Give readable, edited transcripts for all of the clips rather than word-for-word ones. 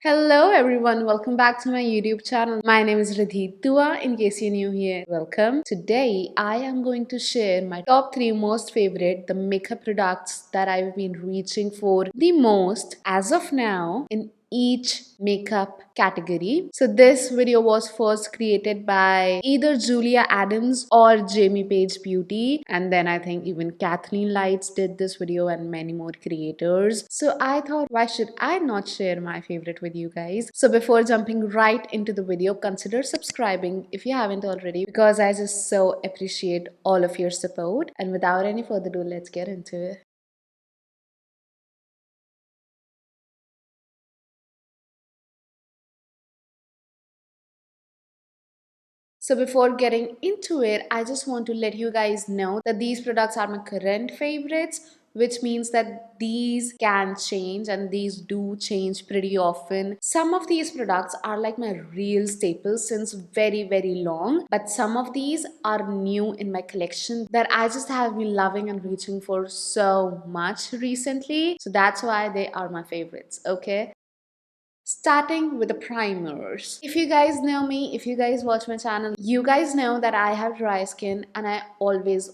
Hello everyone, welcome back to my YouTube channel. My name is Ridhi Dua. In case you're new here, welcome. Today I am going to share my top 3 most favorite the makeup products that I've been reaching for the most as of now in each makeup category. So this video was first created by either Julia Adams or Jamie Page Beauty, and then I think even Kathleen Lights did this video and many more creators. So I thought, why should I not share my favorite with you guys? So before jumping right into the video, consider subscribing if you haven't already, because I just so appreciate all of your support. And without any further ado, let's get into it. So before getting into it, I just want to let you guys know that these products are my current favorites, which means that these can change and these do change pretty often. Some of these products are like my real staples since very long, but some of these are new in my collection that I just have been loving and reaching for so much recently. So that's why they are my favorites, okay? Starting with the primers. If you guys know me, if you guys watch my channel, you guys know that I have dry skin and I always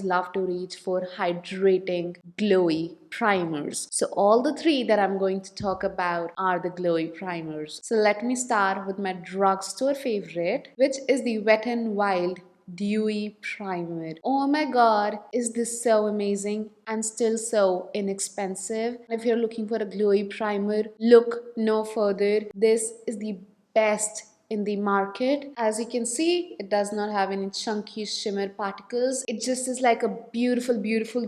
love to reach for hydrating, glowy primers. So all the three that I'm going to talk about are the glowy primers. So let me start with my drugstore favorite, which is the Wet n Wild Dewy Primer. Oh my god, is this so amazing and still so inexpensive? If you're looking for a glowy primer, look no further. This is the best in the market. As you can see, it does not have any chunky shimmer particles. It just is like a beautiful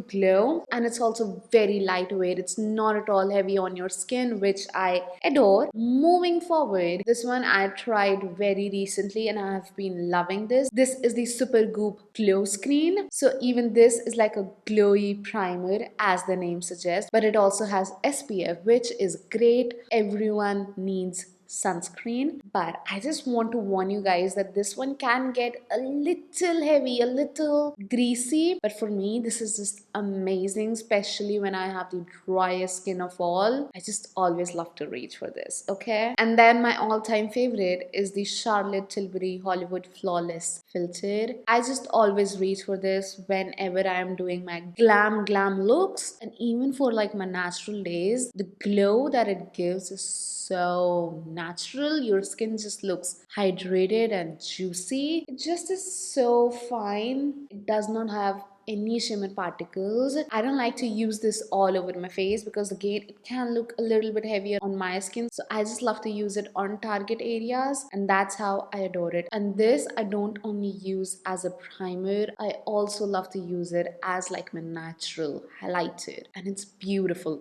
glow, and it's also very lightweight. It's not at all heavy on your skin, which I adore. Moving forward, this one I tried very recently and I have been loving this. This is the Super Goop Glow Screen. So even this is like a glowy primer as the name suggests, but it also has SPF, which is great. Everyone needs sunscreen, but I just want to warn you guys that this one can get a little heavy, a little greasy, but for me this is just amazing, especially when I have the driest skin of all. I just always love to reach for this, okay? And then my all-time favorite is the Charlotte Tilbury Hollywood Flawless Filter. I just always reach for this whenever I am doing my glam looks, and even for like my natural days. The glow that it gives is so natural. Your skin just looks hydrated and juicy. It just is so fine. It does not have any shimmer particles. I don't like to use this all over my face because again it can look a little bit heavier on my skin, so I just love to use it on target areas, and that's how I adore it. And this I don't only use as a primer, I also love to use it as like my natural highlighter, and it's beautiful.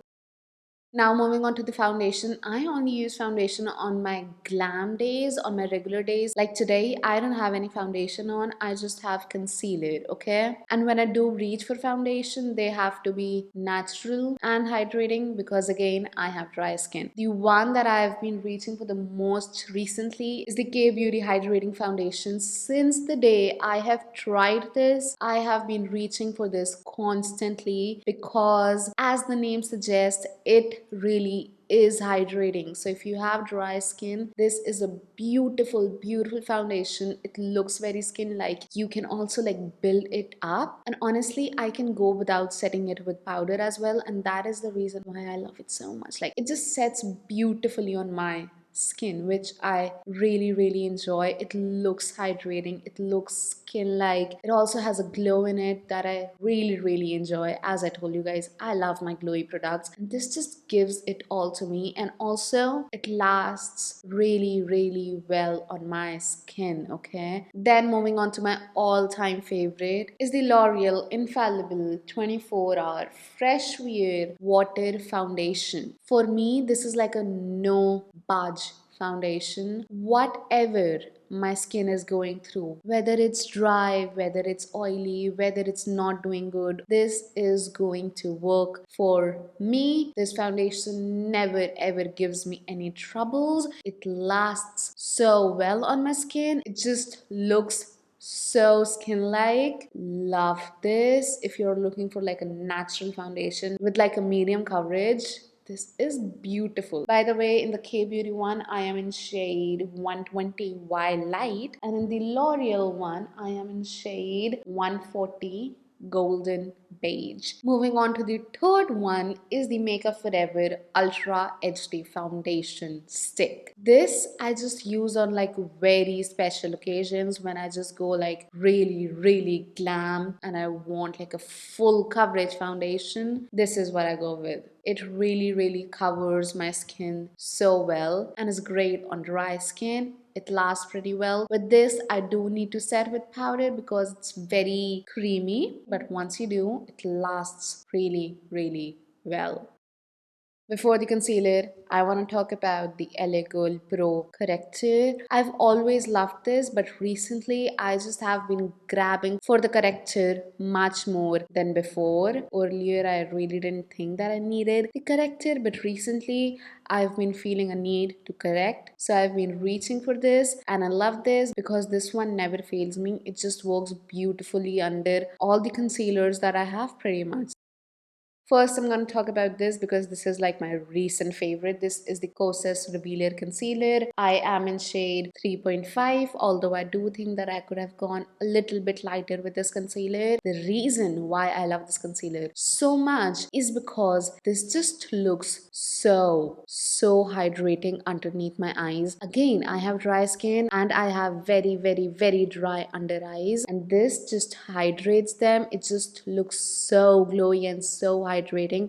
Now moving on to the foundation, I only use foundation on my glam days, on my regular days. Like today, I don't have any foundation on, I just have concealer, okay? And when I do reach for foundation, they have to be natural and hydrating because again, I have dry skin. The one that I've been reaching for the most recently is the K-Beauty Hydrating Foundation. Since the day I have tried this, I have been reaching for this constantly because as the name suggests, it really is hydrating. So if you have dry skin, this is a beautiful foundation. It looks very skin like. You can also like build it up, and honestly I can go without setting it with powder as well, and that is the reason why I love it so much. Like it just sets beautifully on my skin, which I really enjoy. It looks hydrating, it looks skin like. It also has a glow in it that I really enjoy. As I told you guys, I love my glowy products, and this just gives it all to me. And also it lasts really well on my skin, okay? Then moving on to my all-time favorite is the L'Oreal Infallible 24-hour Fresh Wear Water Foundation. For me, this is like a no budge foundation. Whatever my skin is going through, whether it's dry, whether it's oily, whether it's not doing good, this is going to work for me. This foundation never ever gives me any troubles. It lasts so well on my skin. It just looks so skin like. Love this. If you're looking for like a natural foundation with like a medium coverage, This is beautiful. By the way, in the K-Beauty one, I am in shade 120Y Light, and in the L'Oreal one, I am in shade 140 Golden Beige. Moving on to the third one is the Makeup Forever Ultra HD Foundation Stick. This I just use on like very special occasions when I just go like really glam and I want like a full coverage foundation. This is what I go with. It really covers my skin so well and is great on dry skin. It lasts pretty well. With this, I do need to set with powder because it's very creamy. But once you do, it lasts really well. Before the concealer, I want to talk about the LA Girl Pro Corrector. I've always loved this, but recently I just have been grabbing for the corrector much more than before. Earlier, I really didn't think that I needed the corrector, but recently I've been feeling a need to correct. So I've been reaching for this, and I love this because this one never fails me. It just works beautifully under all the concealers that I have pretty much. First, I'm going to talk about this because this is like my recent favorite. This is the Kosas Revealer Concealer. I am in shade 3.5, although I do think that I could have gone a little bit lighter with this concealer. The reason why I love this concealer so much is because this just looks so hydrating underneath my eyes. Again, I have dry skin and I have very dry under eyes, and this just hydrates them. It just looks so glowy and so hydrating.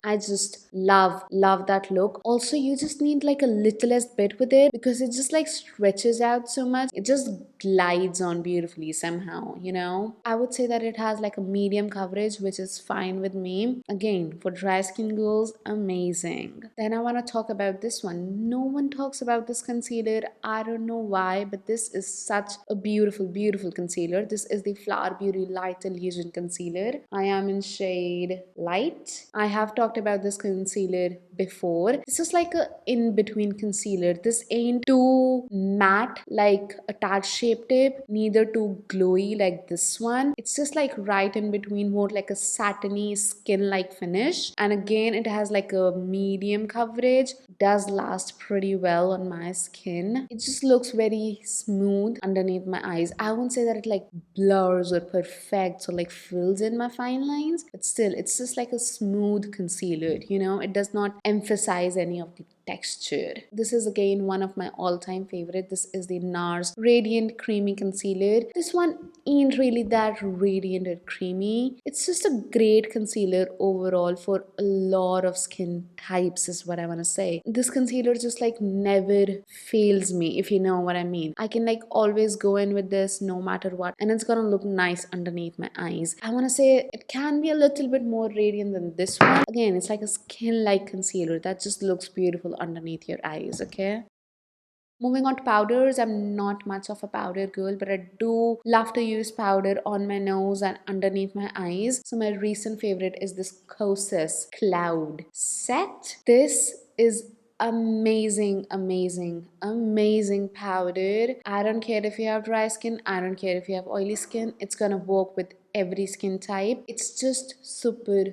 I just love that look. Also, you just need like a littlest bit with it because it just like stretches out so much. It just glides on beautifully somehow, you know. I would say that it has like a medium coverage, which is fine with me. Again, for dry skin girls, amazing. Then I want to talk about this one. No one talks about this concealer. I don't know why, but this is such a beautiful concealer. This is the Flower Beauty Light Illusion Concealer. I am in shade Light. I have talked about this concealer before. This is like a in-between concealer. This ain't too matte like a tart shape tip, neither too glowy like this one. It's just like right in between, more like a satiny skin-like finish. And again, it has like a medium coverage. Does last pretty well on my skin. It just looks very smooth underneath my eyes. I won't say that it like blurs or perfects or like fills in my fine lines, but still, it's just like a smooth concealer, you know. It does not emphasize any of the texture. This is again one of my all-time favorite. This is the NARS Radiant Creamy Concealer. This one ain't really that radiant or creamy. It's just a great concealer overall for a lot of skin types is what I want to say. This concealer just like never fails me, if you know what I mean. I can like always go in with this no matter what, and it's gonna look nice underneath my eyes. I want to say it can be a little bit more radiant than this one. Again, it's like a skin-like concealer that just looks beautiful underneath your eyes, okay? Moving on to powders, I'm not much of a powder girl, but I do love to use powder on my nose and underneath my eyes. So my recent favorite is this Kosas Cloud Set. This is amazing powder. I don't care if you have dry skin, I don't care if you have oily skin, it's gonna work with every skin type. It's just super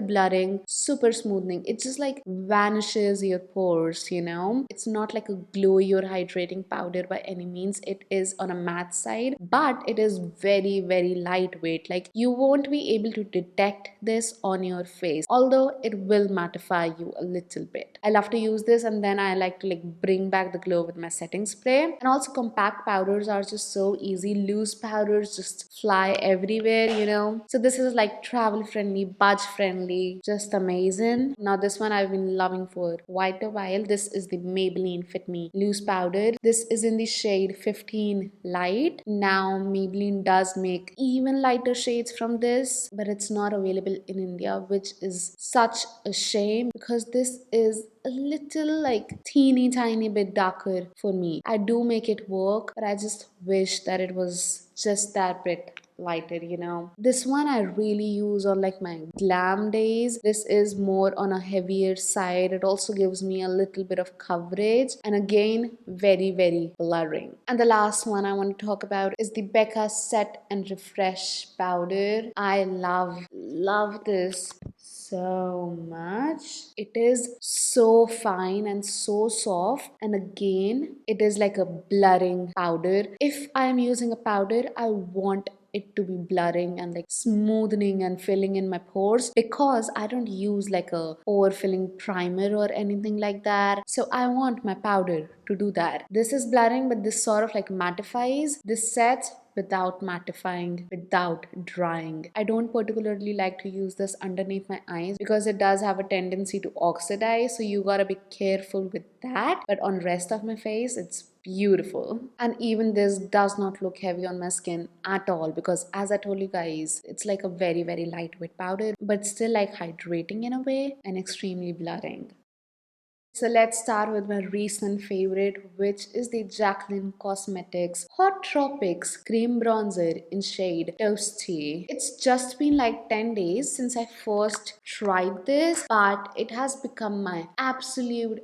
blurring, super smoothing. It just like vanishes your pores, you know. It's not like a glowy or hydrating powder by any means. It is on a matte side, but it is very lightweight. Like you won't be able to detect this on your face, although it will mattify you a little bit. I love to use this, and then I like to like bring back the glow with my setting spray. And also compact powders are just so easy. Loose powders just fly everywhere, you know. So this is like travel friendly, budge friendly, just amazing. Now this one I've been loving for quite a while. This is the Maybelline Fit Me loose powder. This is in the shade 15 Light. Now Maybelline does make even lighter shades from this, but it's not available in India, which is such a shame because this is a little like teeny tiny bit darker for me. I do make it work, but I just wish that it was just that bit lighter, you know. This one I really use on like my glam days. This is more on a heavier side. It also gives me a little bit of coverage, and again very blurring. And the last one I want to talk about is the Becca Set and Refresh powder. I love this so much. It is so fine and so soft, and again it is like a blurring powder. If I am using a powder, I want it to be blurring and like smoothing and filling in my pores, because I don't use like a pore filling primer or anything like that. So I want my powder to do that. This is blurring, but this sort of like mattifies. This sets without mattifying, without drying. I don't particularly like to use this underneath my eyes because it does have a tendency to oxidize, so you gotta be careful with that. But on rest of my face, it's beautiful. And even this does not look heavy on my skin at all, because as I told you guys, it's like a very lightweight powder, but still like hydrating in a way and extremely blurring. So let's start with my recent favorite, which is the Jaclyn Cosmetics Hot Tropics Cream Bronzer in shade Toasty. It's just been like 10 days since I first tried this, but it has become my absolute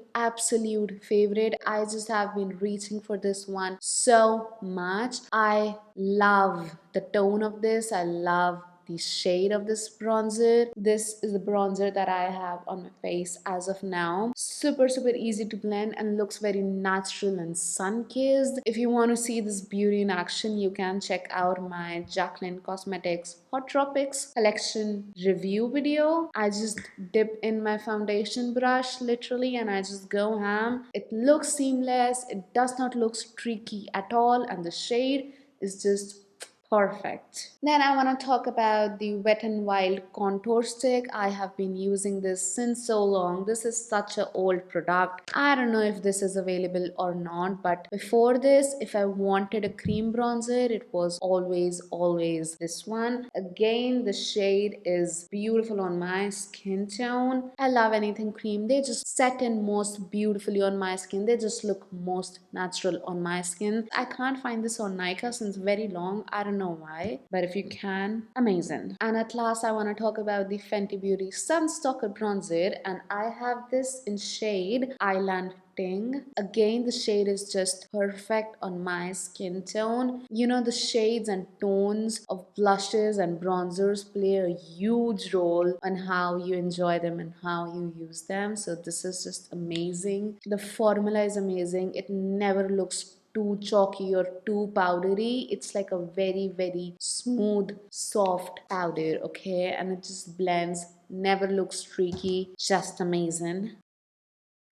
favorite. I just have been reaching for this one so much. I love the tone of this. I love the shade of this bronzer. This is the bronzer that I have on my face as of now. Super easy to blend and looks very natural and sun-kissed. If you want to see this beauty in action, you can check out my Jaclyn Cosmetics Hot Tropics collection review video. I just dip in my foundation brush literally and I just go ham. It looks seamless, it does not look streaky at all, and the shade is just perfect. Then I want to talk about the Wet n Wild contour stick. I have been using this since so long. This is such an old product. I don't know if this is available or not, but before this, if I wanted a cream bronzer, it was always this one. Again, the shade is beautiful on my skin tone. I love anything cream. They just set in most beautifully on my skin. They just look most natural on my skin. I can't find this on Nykaa since very long. I don't know why, but if you can, amazing. And at last, I want to talk about the Fenty Beauty Sunstalker bronzer, and I have this in shade Eyeliner. Again, the shade is just perfect on my skin tone. You know, the shades and tones of blushes and bronzers play a huge role on how you enjoy them and how you use them. So this is just amazing. The formula is amazing. It never looks too chalky or too powdery. It's like a very smooth, soft powder, okay? And it just blends, never looks streaky, just amazing.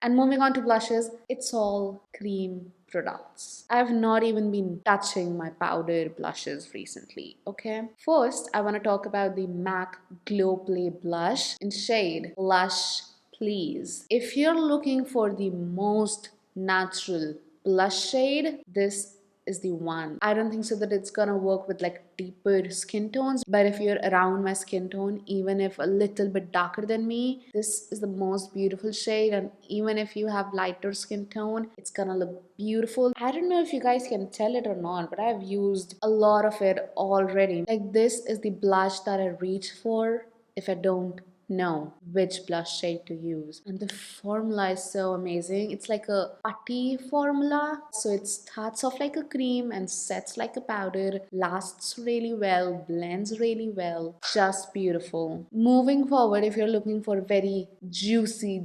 And moving on to blushes, it's all cream products. I've not even been touching my powder blushes recently, okay? First, I want to talk about the MAC Glow Play blush in shade Lush Please. If you're looking for the most natural blush shade, this is the one. I don't think so that it's gonna work with like deeper skin tones, but if you're around my skin tone, even if a little bit darker than me, this is the most beautiful shade. And even if you have lighter skin tone, it's gonna look beautiful. I don't know if you guys can tell it or not, but I've used a lot of it already. Like, this is the blush that I reach for if I don't know which blush shade to use. And the formula is so amazing. It's like a putty formula, so it starts off like a cream and sets like a powder, lasts really well, blends really well, just beautiful. Moving forward, if you're looking for very juicy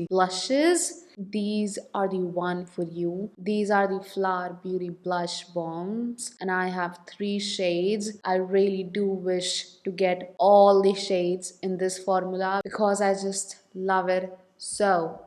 blushes, these are the one for you. These are the Flower Beauty Blush Bombs, and I have 3 shades. I really do wish to get all the shades in this formula because I just love it so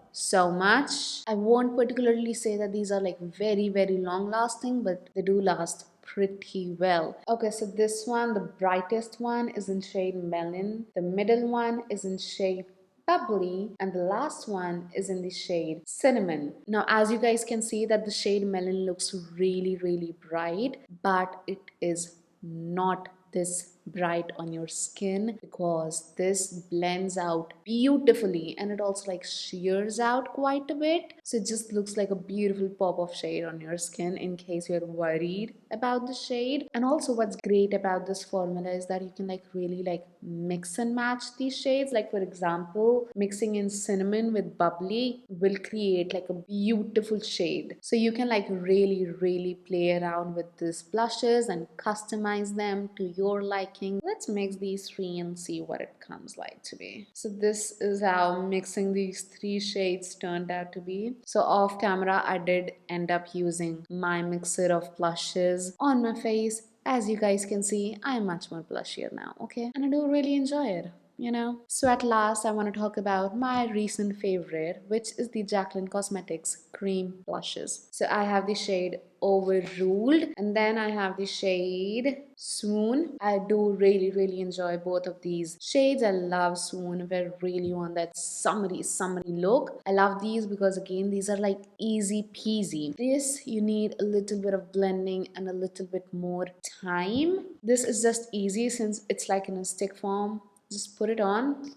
much. I won't particularly say that these are like very long lasting, but they do last pretty well. Okay, so this one, the brightest one, is in shade Melon. The middle one is in shade Bubbly, and the last one is in the shade Cinnamon. Now, as you guys can see, that the shade Melon looks really bright, but it is not this bright on your skin because this blends out beautifully, and it also like shears out quite a bit, so it just looks like a beautiful pop of shade on your skin in case you're worried about the shade. And also, what's great about this formula is that you can like really like mix and match these shades. Like, for example, mixing in Cinnamon with Bubbly will create like a beautiful shade, so you can like really play around with these blushes and customize them to your liking thinking, let's mix these three and see what it comes like to be. So this is how mixing these three shades turned out to be. So off camera, I did end up using my mixer of blushes on my face. As you guys can see, I'm much more blushier now, okay? And I do really enjoy it, you know. So at last, I want to talk about my recent favorite, which is the Jaclyn Cosmetics cream blushes. So I have the shade Overruled, and then I have the shade Swoon. I do really enjoy both of these shades. I love Swoon if I really want that summery look. I love these because again, these are like easy peasy. This you need a little bit of blending and a little bit more time. This is just easy since it's like in a stick form. Just put it on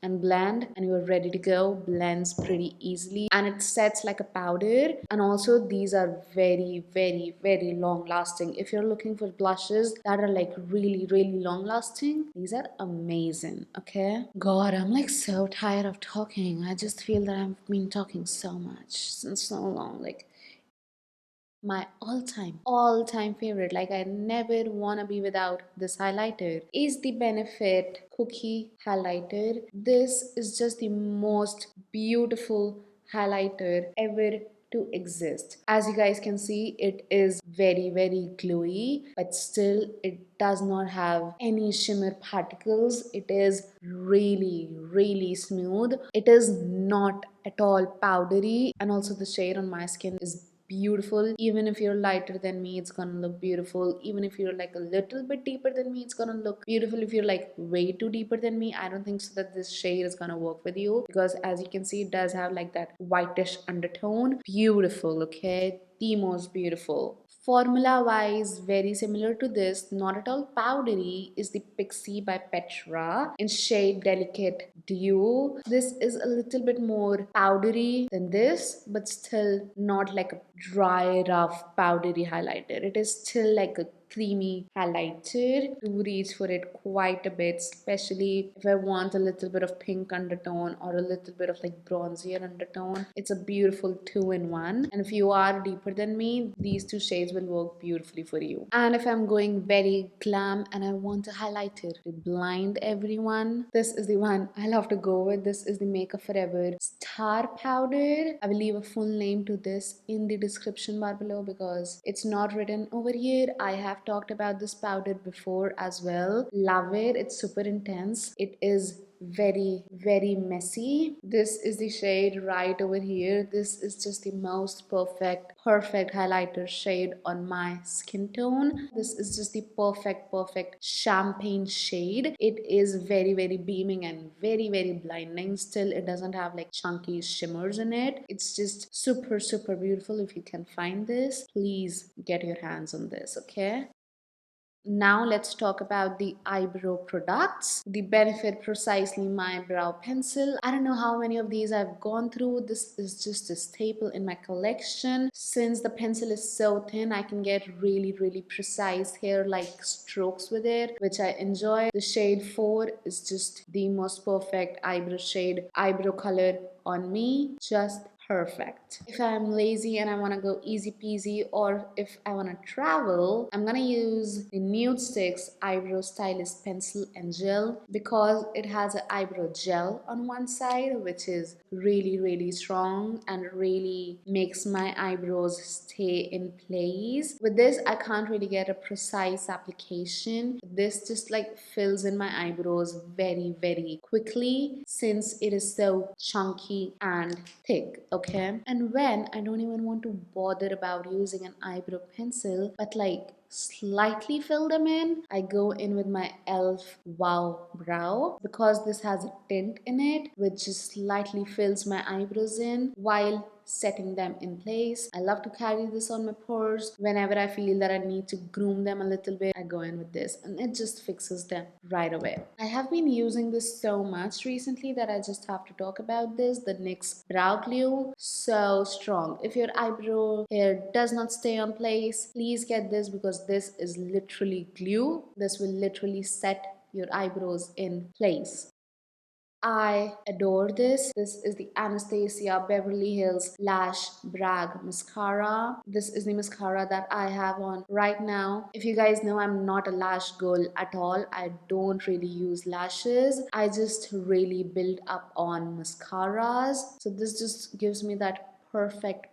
and blend and you're ready to go. Blends pretty easily and it sets like a powder. And also these are very long lasting. If you're looking for blushes that are like really long lasting, these are amazing. Okay, god, I'm like so tired of talking. I just feel that I've been talking so much since so long. Like my all-time favorite, like I never want to be without this highlighter, is the Benefit Cookie highlighter. This is just the most beautiful highlighter ever to exist. As you guys can see, it is very gluey, but still it does not have any shimmer particles. It is really smooth. It is not at all powdery, and also the shade on my skin is beautiful. Even if you're lighter than me, it's gonna look beautiful. Even if you're like a little bit deeper than me, it's gonna look beautiful. If you're like way too deeper than me, I don't think so that this shade is gonna work with you, because as you can see, it does have like that whitish undertone. Beautiful, okay, the most beautiful. Formula wise, very similar to this, not at all powdery, is the Pixie by Petra in shade Delicate Dew. This is a little bit more powdery than this, but still not like a dry, rough, powdery highlighter. It is still like a creamy highlighter. Do reach for it quite a bit, especially if I want a little bit of pink undertone or a little bit of like bronzier undertone. It's a beautiful 2-in-1. And if you are deeper than me, these two shades will work beautifully for you. And if I'm going very glam and I want a highlighter to blind everyone, this is the one I love to go with. This is the Makeup Forever Star Powder. I will leave a full name to this in the description bar below because it's not written over here. I have talked about this powder before as well. Love it. It's super intense. It is very messy. This is the shade right over here. This is just the most perfect highlighter shade on my skin tone. This is just the perfect champagne shade. It is very beaming and very blinding. Still, it doesn't have like chunky shimmers in it. It's just super beautiful. If you can find this, please get your hands on this, okay? Now let's talk about the eyebrow products. The Benefit Precisely My Brow Pencil. I don't know how many of these I've gone through. This is just a staple in my collection. Since the pencil is so thin, I can get really precise hair-like strokes with it, which I enjoy. The shade 4 is just the most perfect eyebrow shade, eyebrow color on me. Just perfect. If I'm lazy and I want to go easy peasy, or if I want to travel, I'm gonna use the Nude Sticks Eyebrow Stylist Pencil and Gel because it has an eyebrow gel on one side, which is really strong and really makes my eyebrows stay in place. With this, I can't really get a precise application. This just like fills in my eyebrows very quickly since it is so chunky and thick, okay? And when I don't even want to bother about using an eyebrow pencil but like slightly fill them in, I go in with my e.l.f. Wow Brow because this has a tint in it which just slightly fills my eyebrows in while setting them in place. I love to carry this on my purse. Whenever I feel that I need to groom them a little bit, I go in with this and it just fixes them right away. I have been using this so much recently that I just have to talk about this. The NYX Brow Glue, so strong. If your eyebrow hair does not stay on place, please get this because this is literally glue. This will literally set your eyebrows in place. I adore this. This is the Anastasia Beverly Hills Lash Brag Mascara. This is the mascara that I have on right now. If you guys know, I'm not a lash girl at all. I don't really use lashes. I just really build up on mascaras. So this just gives me that perfect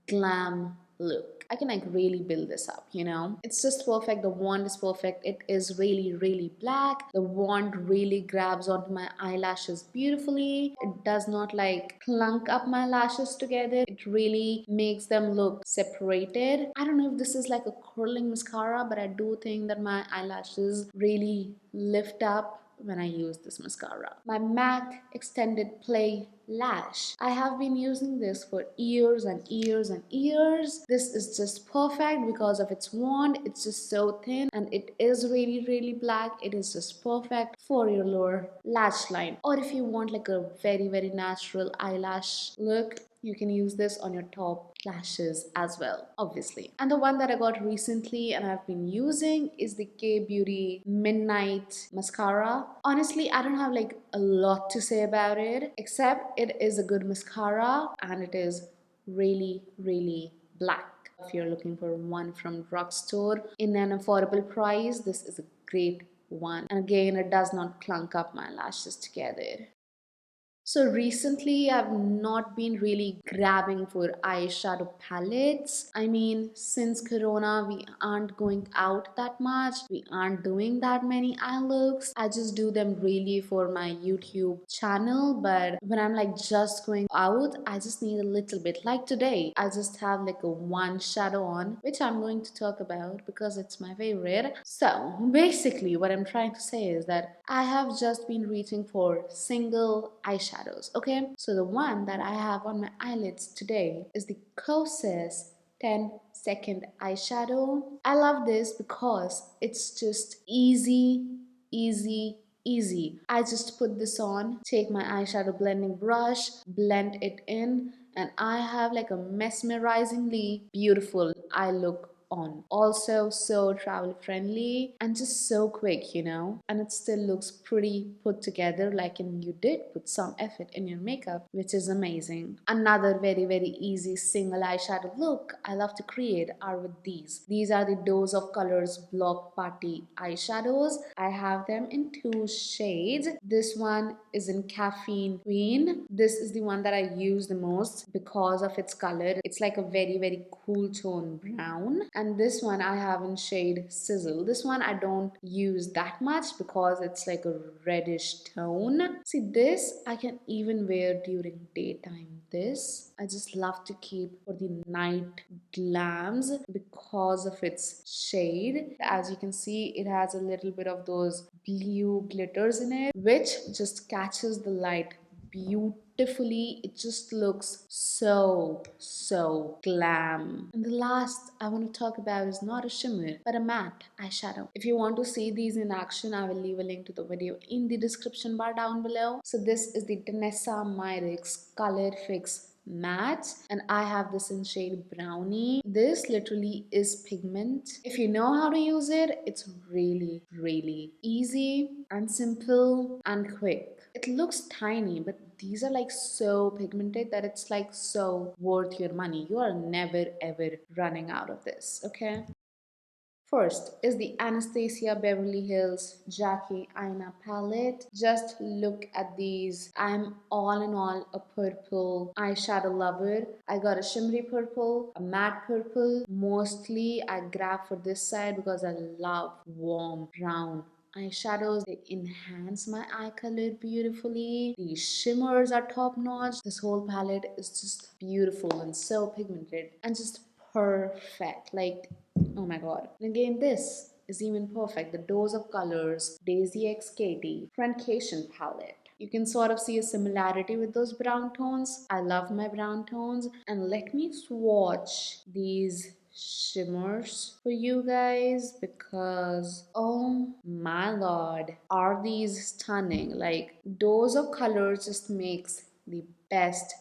glam look. I can like really build this up, you know. It's just perfect. The wand is perfect. It is really black. The wand really grabs onto my eyelashes beautifully. It does not like clunk up my lashes together. It really makes them look separated. I don't know if this is like a curling mascara, but I do think that my eyelashes really lift up when I use this mascara. My MAC Extended Play Lash. I have been using this for years and years. This is just perfect because of its wand. It's just so thin and it is really black. It is just perfect for your lower lash line. Or if you want like a very natural eyelash look, you can use this on your top lashes as well, obviously. And the one that I got recently and I've been using is the K Beauty Midnight Mascara. Honestly, I don't have like a lot to say about it, except it is a good mascara and it is really black. If you're looking for one from drugstore in an affordable price, this is a great one. And again, it does not clunk up my lashes together. So recently I've not been really grabbing for eyeshadow palettes. I mean, since Corona, we aren't going out that much. We aren't doing that many eye looks. I just do them really for my YouTube channel. But when I'm like just going out, I just need a little bit. Like today, I just have like a one shadow on, which I'm going to talk about because it's my favorite. So basically what I'm trying to say is that I have just been reaching for single eyeshadows. Okay, so the one that I have on my eyelids today is the Kosas 10-second eyeshadow. I love this because it's just easy. I just put this on, take my eyeshadow blending brush, blend it in, and I have like a mesmerizingly beautiful eye look on. Also so travel friendly and just so quick, you know, and it still looks pretty put together, like you did put some effort in your makeup, which is amazing. Another very easy single eyeshadow look I love to create are with these are the Dose of Colors Block Party eyeshadows. I have them in two shades. This one is in Caffeine Queen. This is the one that I use the most because of its color. It's like a very cool tone brown. And this one I have in shade Sizzle. This one I don't use that much because it's like a reddish tone. See, this I can even wear during daytime. This I just love to keep for the night glams because of its shade. As you can see, it has a little bit of those blue glitters in it, which just catches the light beautifully. It just looks so glam. And the last I want to talk about is not a shimmer but a matte eyeshadow. If you want to see these in action, I will leave a link to the video in the description bar down below. So this is the Danessa Myricks Color Fix matte and I have this in shade Brownie. This literally is pigment. If you know how to use it, it's really easy and simple and quick. It looks tiny, but these are like so pigmented that it's like so worth your money. You are never ever running out of this, okay? First is the Anastasia Beverly Hills Jackie Aina palette. Just look at these. I'm all in all a purple eyeshadow lover. I got a shimmery purple, a matte purple. Mostly I grab for this side because I love warm brown eyeshadows. They enhance my eye color beautifully. The shimmers are top notch. This whole palette is just beautiful and so pigmented and just perfect. Like, oh my god. And again, this is even perfect. The Dose of Colors Daisy X Katie Francation palette. You can sort of see a similarity with those brown tones. I love my brown tones. And let me swatch these shimmers for you guys because oh my god, are these stunning. Like, Dose of Colors just makes the best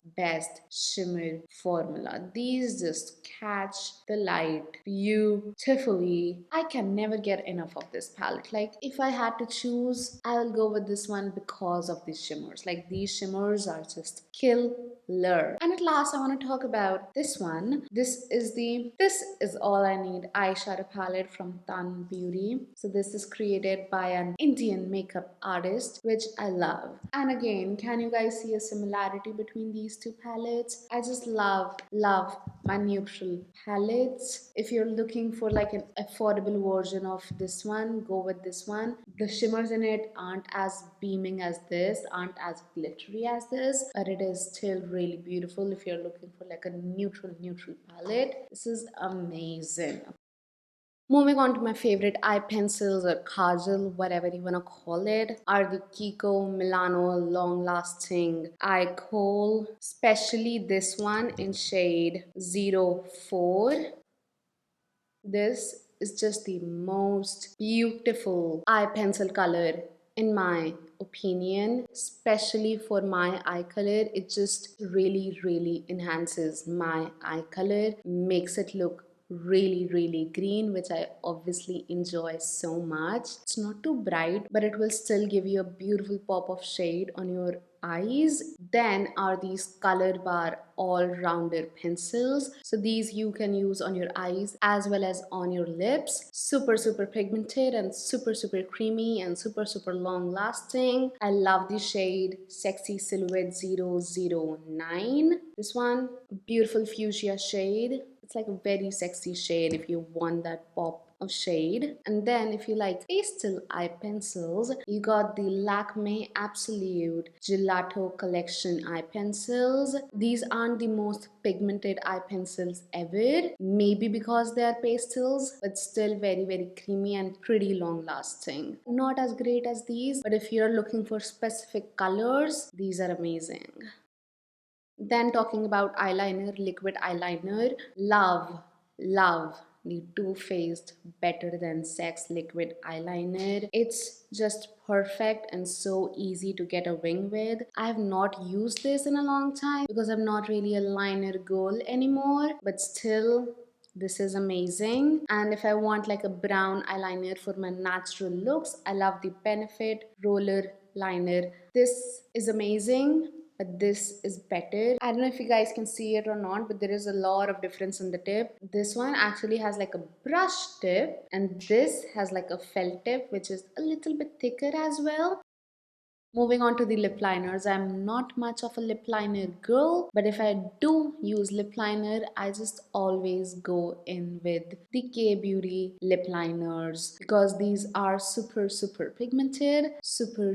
shimmer formula. These just catch the light beautifully. I can never get enough of this palette. Like, if I had to choose, I will go with this one because of these shimmers. Like, these shimmers are just killer. And at last, I want to talk about this one. This is all I need eyeshadow palette from Tan Beauty. So this is created by an Indian makeup artist, which I love. And again, can you guys see a similarity between these two palettes? I just love my neutral palettes. If you're looking for like an affordable version of this one, go with this one. The shimmers in it aren't as beaming as this, aren't as glittery as this, but it is still really beautiful if you're looking for like a neutral palette. This is amazing. Moving on to my favorite eye pencils or kajal, whatever you wanna call it, are the Kiko Milano Long Lasting Eye Kohl, especially this one in shade 04. This is just the most beautiful eye pencil color in my opinion, especially for my eye color. It just really enhances my eye color, makes it look really green, which I obviously enjoy so much. It's not too bright, but it will still give you a beautiful pop of shade on your eyes. Then are these color bar all-rounder pencils. So these you can use on your eyes as well as on your lips. Super pigmented and super creamy and super long lasting. I love the shade Sexy Silhouette 009. This one, beautiful fuchsia shade. It's like a very sexy shade if you want that pop of shade. And then if you like pastel eye pencils, you got the Lakme Absolute Gelato Collection eye pencils. These aren't the most pigmented eye pencils ever, maybe because they are pastels, but still very creamy and pretty long lasting. Not as great as these, but if you're looking for specific colors, these are amazing. Then talking about eyeliner, liquid eyeliner, love the Too Faced Better Than Sex liquid eyeliner. It's just perfect and so easy to get a wing with. I have not used this in a long time because I'm not really a liner girl anymore, but still this is amazing. And if I want like a brown eyeliner for my natural looks, I love the Benefit Roller Liner. This is amazing, but this is better. I don't know if you guys can see it or not, but there is a lot of difference in the tip. This one actually has like a brush tip and this has like a felt tip, which is a little bit thicker as well. Moving on to the lip liners, I'm not much of a lip liner girl, but if I do use lip liner, I just always go in with the K Beauty lip liners because these are super pigmented, super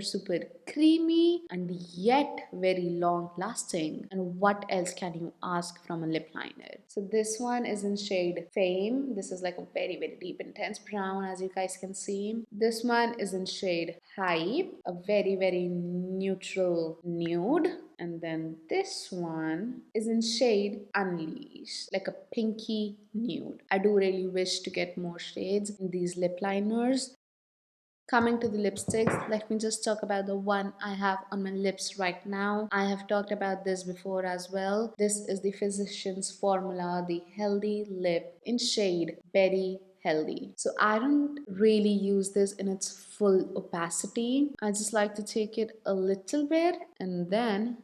creamy, and yet very long lasting. And what else can you ask from a lip liner? So this one is in shade Fame. This is like a very deep intense brown, as you guys can see. This one is in shade Hype, a very neutral nude. And then this one is in shade Unleash, like a pinky nude. I do really wish to get more shades in these lip liners. Coming to the lipsticks, let me just talk about the one I have on my lips right now. I have talked about this before as well. This is the Physicians Formula, the Healthy Lip in shade Berry Healthy. So I don't really use this in its full opacity. I just like to take it a little bit and then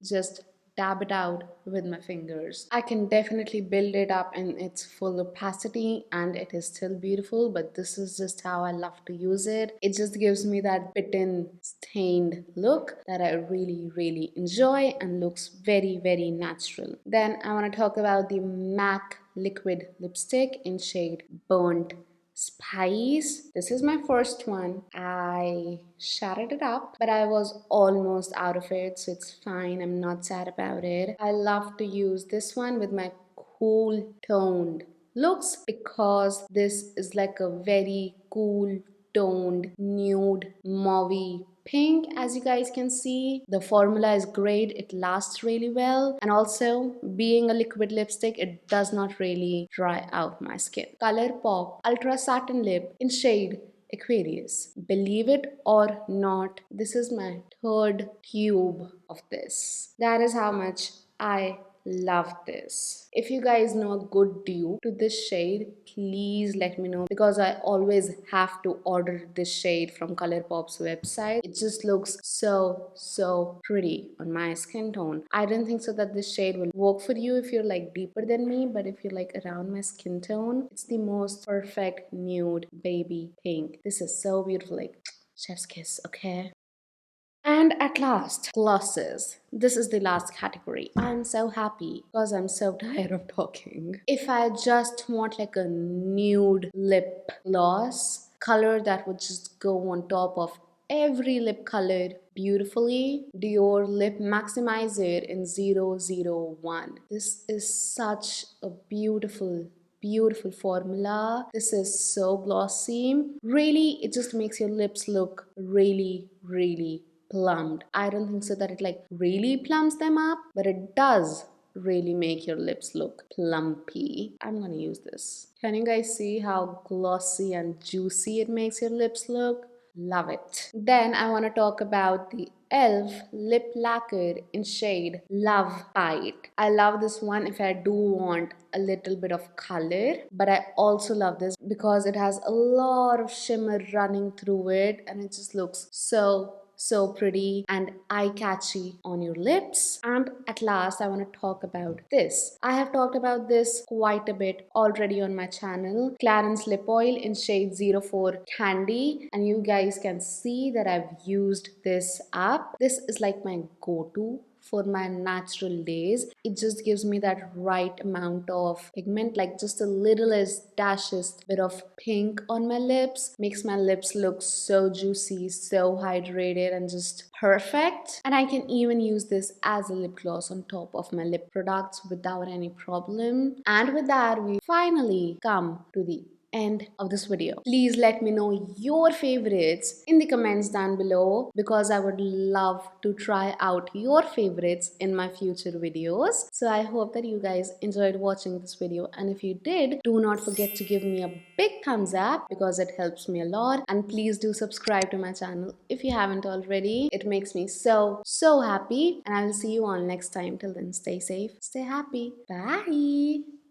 just dab it out with my fingers. I can definitely build it up in its full opacity and it is still beautiful, but this is just how I love to use it. It just gives me that bitten, stained look that I really enjoy and looks very natural. Then I want to talk about the MAC liquid lipstick in shade Burnt Spice. This is my first one. I shattered it up, but I was almost out of it, so it's fine. I'm not sad about it. I love to use this one with my cool toned looks because this is like a very cool toned nude mauvey pink. As you guys can see, the formula is great, it lasts really well, and also being a liquid lipstick, it does not really dry out my skin. Color Pop Ultra Satin Lip in shade Aquarius. Believe it or not, this is my third tube of this. That is how much I love this. If you guys know a good dupe to this shade, please let me know, because I always have to order this shade from ColourPop's website. It just looks so pretty on my skin tone. I don't think so that this shade will work for you if you're like deeper than me, but if you're like around my skin tone, it's the most perfect nude baby pink. This is so beautiful, like chef's kiss, okay? And at last, glosses. This is the last category. I'm so happy because I'm so tired of talking. If I just want like a nude lip gloss, color that would just go on top of every lip color beautifully, Dior Lip Maximizer in 001. This is such a beautiful formula. This is so glossy. Really, it just makes your lips look really plumped. I don't think so that it like really plumps them up, but it does really make your lips look plumpy. I'm gonna use this. Can you guys see how glossy and juicy it makes your lips look? Love it. Then I want to talk about the e.l.f. lip lacquer in shade Love Bite. I love this one if I do want a little bit of color, but I also love this because it has a lot of shimmer running through it and it just looks so pretty and eye-catchy on your lips. And at last, I want to talk about this. I have talked about this quite a bit already on my channel. Clarins Lip Oil in shade 04 Candy. And you guys can see that I've used this up. This is like my go-to for my natural days. It just gives me that right amount of pigment, like just a littlest dashes bit of pink on my lips, makes my lips look so juicy, so hydrated and just perfect. And I can even use this as a lip gloss on top of my lip products without any problem. And with that, we finally come to the end of this video. Please let me know your favorites in the comments down below, because I would love to try out your favorites in my future videos. So I hope that you guys enjoyed watching this video, and if you did, do not forget to give me a big thumbs up because it helps me a lot. And please do subscribe to my channel if you haven't already. It makes me so happy, and I will see you all next time. Till then, stay safe, stay happy, bye.